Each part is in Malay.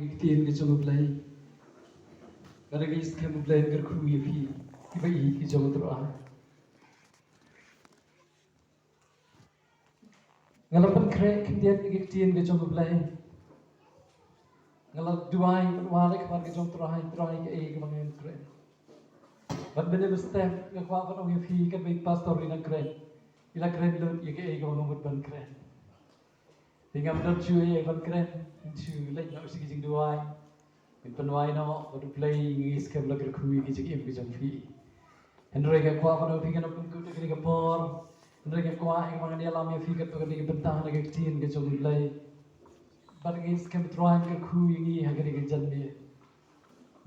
Ngiktiin ke jong blai. Kada ke is kem blai ker khu ye phi. Ki bai ki jong tro a. Ngalapan kre kindian ngiktiin ke jong blai. Ngalap duai wale kepar ke jong tro hai ke e ke mangen kre. Ban bene bestem ngakwa pan ong ye phi kan bai pastor ina kre. Ila kre lut ye ke e ke mangen ban kre. Tinggal betul cuy ya ban keren, cuy lagi nak usik jing duai, penwai no baru play ngis ke belakang kui kijik im kijang fi. Henry ke kuah pada fikir nak pun kuda kini kapor, Henry ke kuah yang mana dia lam ya fikir tu kini bentang nak kecil ke jom play. Baru ngis ke betruan ke kui ini hagar ke jandi.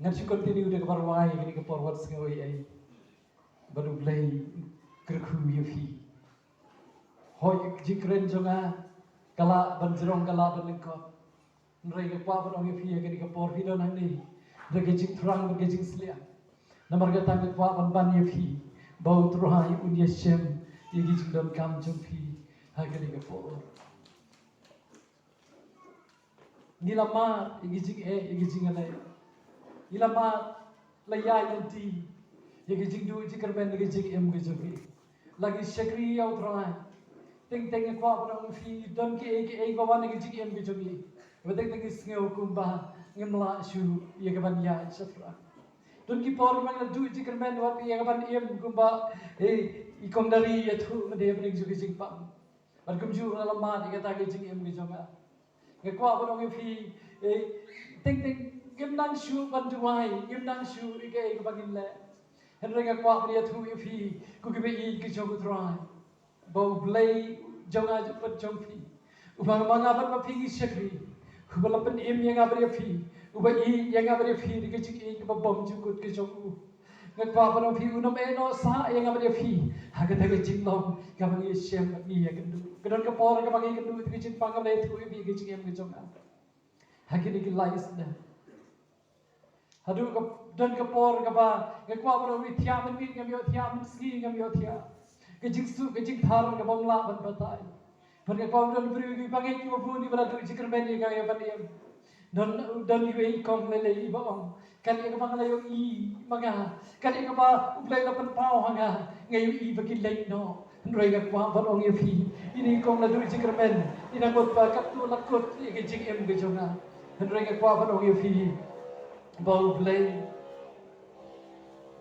Ngan continue udah kapor wai kini kapor wat sekali ai. Baru play ke kui fi. Hoi jikren jonga. Kala banjrong kala banlingkop. Nrai ke kwa pada orang fi ke por fi don ni. Rege jing terang rege jing selia. Namar ke tang ke kwa ban ye fi. Bau truhai un ye shem ye jing don kam jong fi ha ke por. Nilama ye jing ye jing ale. Nilama laya yanti ye jing du jing kerben ye jing em ke jong fi. Lagi syakri ya truhai. Ting ting ko apa fi don ke bawa ne giji em giji ni betek ting sngeu kumba ngemla shu ye ke ban ya safra don ki por mang du ji kermen wat ye ke ban em kumba ikong dari ye thu me de bring ju giji pam ar kum ju la ma ye ta giji em giji nga nge ko apa dong fi ting ting gem nang shu ban du wai gem nang shu ke ban le hen re ko apa ye thu ye fi ku ke be i ke jo trai bau blai jonga jepet jongfi ubang manga bat ma pigi sekri ubala pen em yang abri fi uba I yang abri fi di kecik I ke bom jukut ke jongu ngat pa pa fi unom eno sa yang abri fi haga ta kecik long ka bang isem ni ya kendu kedon ke por ka bang kendu di kecik pangam le thu bi kecik em ke jonga hagi ni lais da hadu ka don ke por ka ba ngat pa pa fi thia men mi ngam yo thia men ski ngam yo thia kecik su kecik thar ka bang la ban batai Pergi kau dan beri panggil kiwa pun di belakang cikar bani kaya pandai. Dan ibu kong lele ibu om. Kan ia kemana layu I manga. Kan ia kemana ublay lapan pau hanga. Ngayu I bagi lain no. Nrai ka kuah barong ia fi. Ini kong ladu cikar bani. Ina kot bakat tu lakot ia kecik em kejonga. Nrai ka kuah barong ia fi. Bau ublay.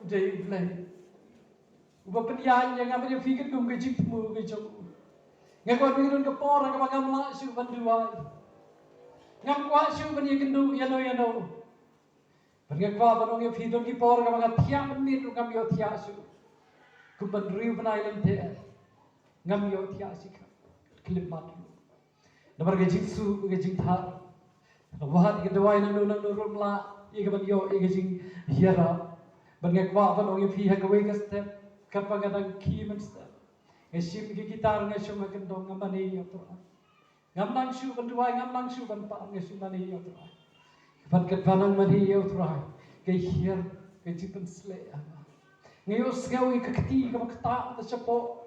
Uday ublay. Uba penyan yang apa dia fikir kum kecik temu kejong. Ngakwa bingin ke por ke bagam la shu ban duai. Ngakwa shu ban ye kendu yano. Ngakwa ban ong ye fi don ki por ke bagam thia ban ni ngam yo thia shu. Ku ban riu ban island the. Ngam yo thia sikha. Klip mat. Namar ke jing su ke jing thar. Wahat ke duai nang nang rum la ye ke ban yo ye ke jing hiara. Ban ngakwa ban ong ye fi ha ke we ke step. Kapang kadang ki men step. Ngesim ki gitar ngesum gendong ngamani yo Tuhan. Ngam nang shu ban duai ngam nang shu ban pa ngesum mani yo Tuhan. Ban ket banang mani yo Tuhan. Ke hier ke jipen sle ama. Ngayo sgawi ke keti ke makta ta chapo.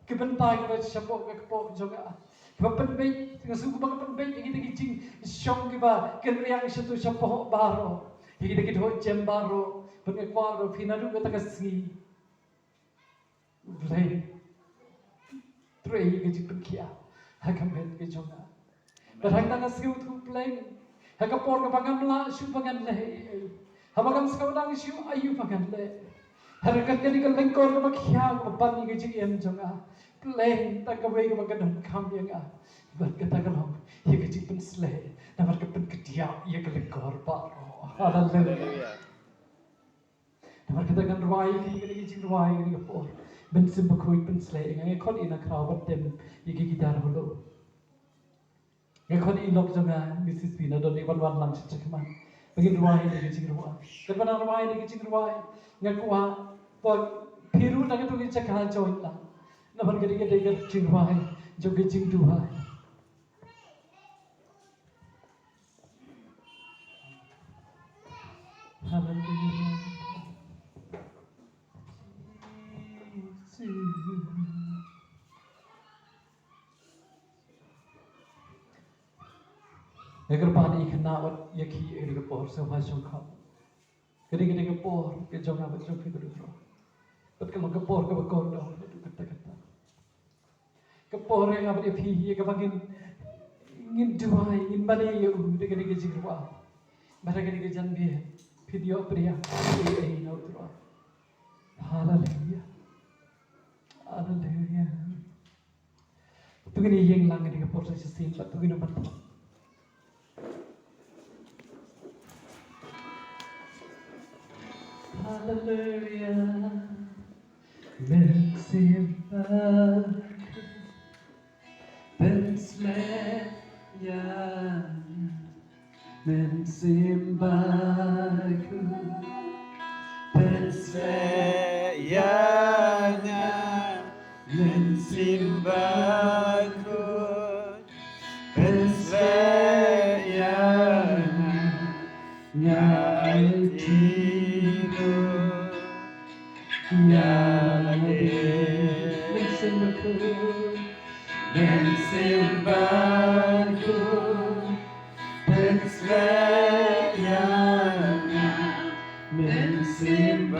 Ke bentai ke chapo ke po joga. Ke pen be ngesu ke pen be ki ki jing shong ki ba ke riang satu chapo baro. Ki ki ho jem baro. Ban ke kwaro finadu ke ta kasngi. Blai Trei ke jipen kia, hagam het ke jonga. Berhang tanga siu tu pleng, hagapor ke bangam la shu bangan le, habagam sekau shu ayu bangan le. Harakat ke dikal lengkor ke bakia ke ban ke jiem jonga, pleng tak ke wei ke bagadam kam yenga. Berkata kalom, ye ke jipen sle, namar ke pen kedia ye ke lengkor baro. Haleluya. Namar kata kan ruai ke jing ruai ke por. Ben simple quick ben slay ngai khot ina kraw bat tem yigi gitar holo ngai khot in lok janga Mrs. Pina don ni wan lam chak man begin ruai ni jing ruai kan bana ruai ni jing ruai ngai kwa po phiru na ka tu chak ha join la na ban gadi gadi jing ruai jo ge jing duai hallelujah agar pani kena wat yaki agar por sama jongkha kering ke por ke jonga bat jong fitur tro bat kalau ke por ke bakor dah kata kata ke por yang apa dia phi ke bangin ingin duai ingin bani yu dengan ke jingwa barang ke janbi video pria ai na tro hallelujah hallelujah tugini yang lang ke por sa sin bat tugino bat hallelujah bersimpah berselaya mensimpahku berselayanya mensimpahku berselayanya hatiku ya mensimpahku berselayanya mensimpahku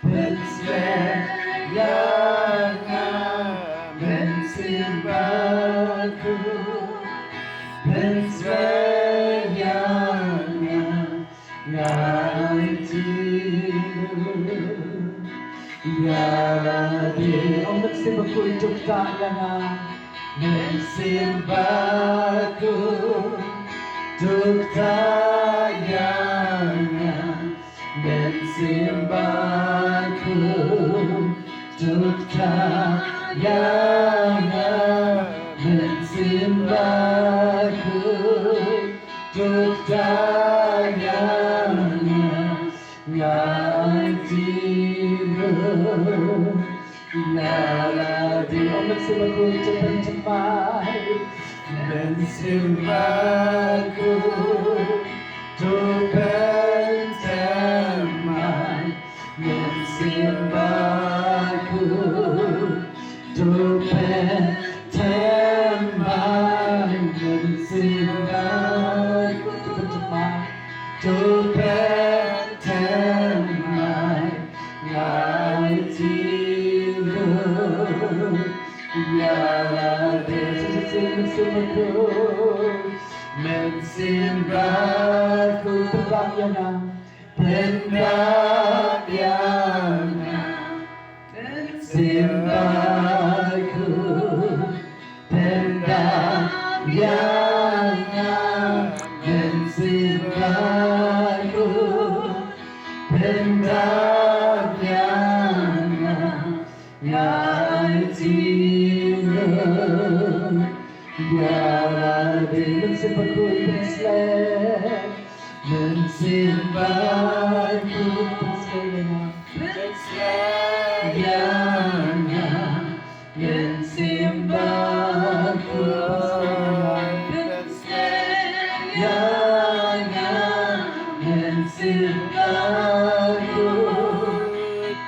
berselayanya mensimpahku berselayanya ya di om mensimpahku hidup tak jangan mensimpahku hidup tak jangan mensimpahku hidup tak jangan mensimpahku hidup tak jangan ya di om mensimpahku cepat mensimpahku Tuhan teman mensimpahku Tuhan teman mensimpahku Tuhan teman hatiku ya mensimpahku pendampingan mensimpahku pendampingan mensimpahku pendampingan hatiku ya mensimpahku mensimpahku berselayanya mensimpahku berselayanya mensimpahku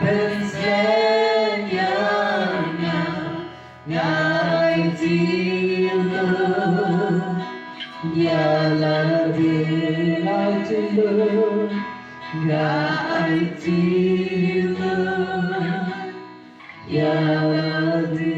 berselayanya hatiku ya hatiku ya hatiku ya hatiku